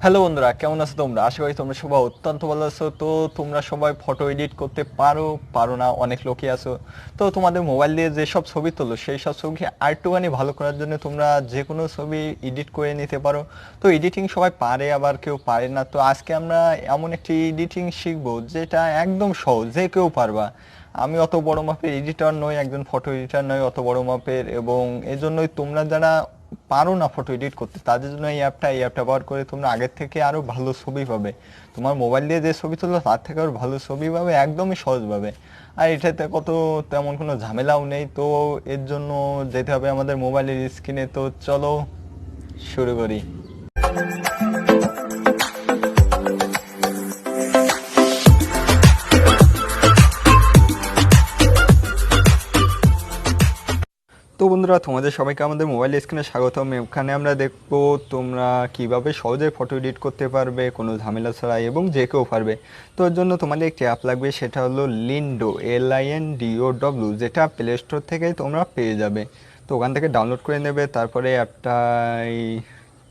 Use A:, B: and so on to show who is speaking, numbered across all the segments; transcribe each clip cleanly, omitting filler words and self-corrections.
A: Hello বন্ধুরা, কেমন আছো তোমরা? আশা করি তোমরা সবাই অত্যন্ত ভালো আছো। তো তোমরা সবাই ফটো এডিট করতে পারো পারো না, অনেক লোকই আছো। তো তোমাদের মোবাইল দিয়ে যেসব ছবি তোলো সেই সব ছবিকে আরেকটুখানি ভালো করার জন্য তোমরা যে কোনো ছবি এডিট করে নিতে পারো। তো এডিটিং সবাই পারে, আবার কেউ পারে না। তো আজকে আমরা এমন একটি এডিটিং শিখবো যেটা একদম সহজ, যে কেউ পারবা। আমি অত বড় মাপের এডিটর নই, একজন ফটো এডিটর নই অত বড় মাপের, এবং এজন্যই তোমরা যারা পারো না ফটো এডিট করতে তাদের জন্য এই অ্যাপটা ব্যবহার করে তোমরা আগের থেকে আরো ভালো ছবি পাবে। তোমার মোবাইল দিয়ে যে ছবি তুলো তার থেকে আরো ভালো ছবি পাবে, একদমই সহজভাবে। আর এটাতে তেমন কোনো ঝামেলাও নেই। তো এর জন্য যেতে হবে আমাদের মোবাইলের স্ক্রিনে। তো চলো শুরু করি। তো বন্ধুরা, তোমাদের সবাইকে আমাদের মোবাইল স্ক্রিনে স্বাগতম। এখানে আমরা দেখবো তোমরা কিভাবে সহজে ফটো এডিট করতে পারবে কোনো ঝামেলা ছাড়াই, এবং যে কেউ পারবে। তো এর জন্য তোমাদের একটি অ্যাপ লাগবে, সেটা হলো লিন্ডো, LINDOW, যেটা প্লে স্টোর থেকে তোমরা পেয়ে যাবে। তো ওখান থেকে ডাউনলোড করে নেবে। তারপরে অ্যাপটাই,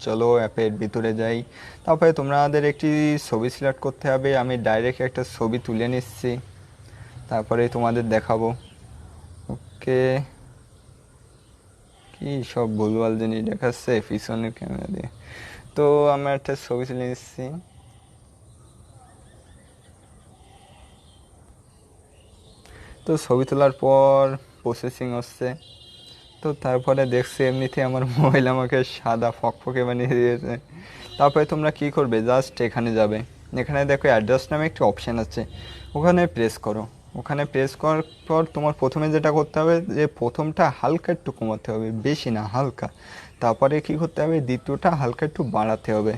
A: চলো অ্যাপের ভিতরে যাই। তারপরে তোমাদের একটি ছবি সিলেক্ট করতে হবে। আমি ডাইরেক্ট একটা ছবি তুলে নিচ্ছি, তারপরে তোমাদের দেখাবো। ওকে, কি সব ভুলভাল জিনিস দেখাচ্ছে পিছনের ক্যামেরা দিয়ে। তো আমরা একটা ছবি তুলে নিচ্ছি। তো ছবি তোলার পর প্রসেসিং হচ্ছে। তো তারপরে দেখছি এমনিতে আমার মোবাইল আমাকে সাদা ফকফকে বানিয়ে দিয়েছে। তারপরে তোমরা কি করবে, জাস্ট এখানে যাবে। এখানে দেখো অ্যাডজাস্ট নামে একটি অপশান আছে, ওখানে প্রেস করো। ওখানে প্রেস করার পর তোমার প্রথমে যেটা করতে হবে, যে প্রথমটা হালকা একটু কমাতে হবে, বেশি না, হালকা। তারপরে কি করতে হবে, দ্বিতীয়টা হালকা একটু বাড়াতে হবে।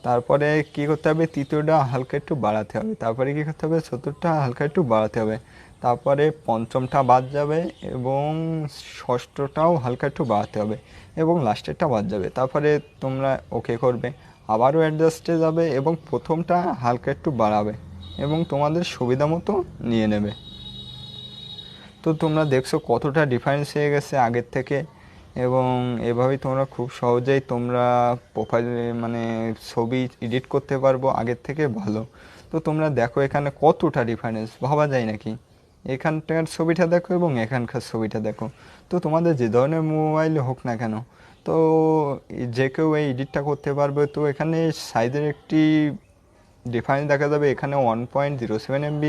A: তারপরে কি করতে হবে, তৃতীয়টা হালকা একটু বাড়াতে হবে। তারপরে কি করতে হবে, চতুর্থটা হালকা একটু বাড়াতে হবে। তারপরে পঞ্চমটা বাদ যাবে, এবং ষষ্ঠটাও হালকা একটু বাড়াতে হবে, এবং লাস্টেরটা বাদ যাবে। তারপরে তোমরা ওকে করবে, আবারও অ্যাডজাস্টে যাবে, এবং প্রথমটা হালকা একটু বাড়াবে, এবং তোমাদের সুবিধা মতো নিয়ে নেবে। তো তোমরা দেখছো কতটা ডিফারেন্স হয়ে গেছে আগের থেকে। এবং এভাবেই তোমরা খুব সহজেই তোমরা প্রোফাইল, মানে ছবি এডিট করতে পারবো আগের থেকে ভালো। তো তোমরা দেখো এখানে কতটা ডিফারেন্স, ভাবা যায় নাকি? এখানকার ছবিটা দেখো এবং এখানকার ছবিটা দেখো। তো তোমাদের যে ধরনের মোবাইল হোক না কেন, তো যে কেউ এই এডিটটা করতে পারবে। তো এখানে সাইজের একটি ডিফারেন্স দেখা যাবে, এখানে 1.07 MB,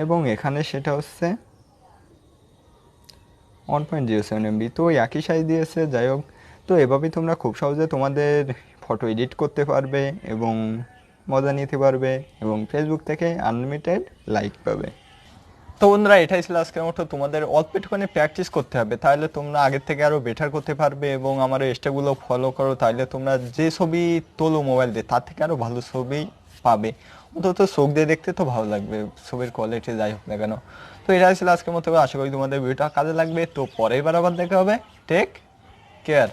A: এবং এখানে সেটা হচ্ছে 1.07 MB। তো একই সাইজ দিয়েছে, যাই হোক। তো এভাবেই তোমরা খুব সহজে তোমাদের ফটো এডিট করতে পারবে এবং মজা নিতে পারবে, এবং ফেসবুক থেকে আনলিমিটেড লাইক পাবে। তো বন্ধুরা, এটাই ছিল আজকের মতো। তোমাদের অল্প একটুখানি প্র্যাকটিস করতে হবে, তাহলে তোমরা আগের থেকে আরও বেটার করতে পারবে। এবং আমার এই স্টেপগুলো ফলো করো, তাহলে তোমরা যে ছবি তোলো মোবাইল দিয়ে তার থেকে আরও ভালো ছবি পাবে। অন্তত চোখ দিয়ে দেখতে তো ভালো লাগবে, ছবির কোয়ালিটি যাই হোক না কেন। তো এটাই ছিল আজকের মতো। আশা করি তোমাদের ভিডিওটা কাজে লাগবে। তো পরের বার আবার দেখা হবে। Take care.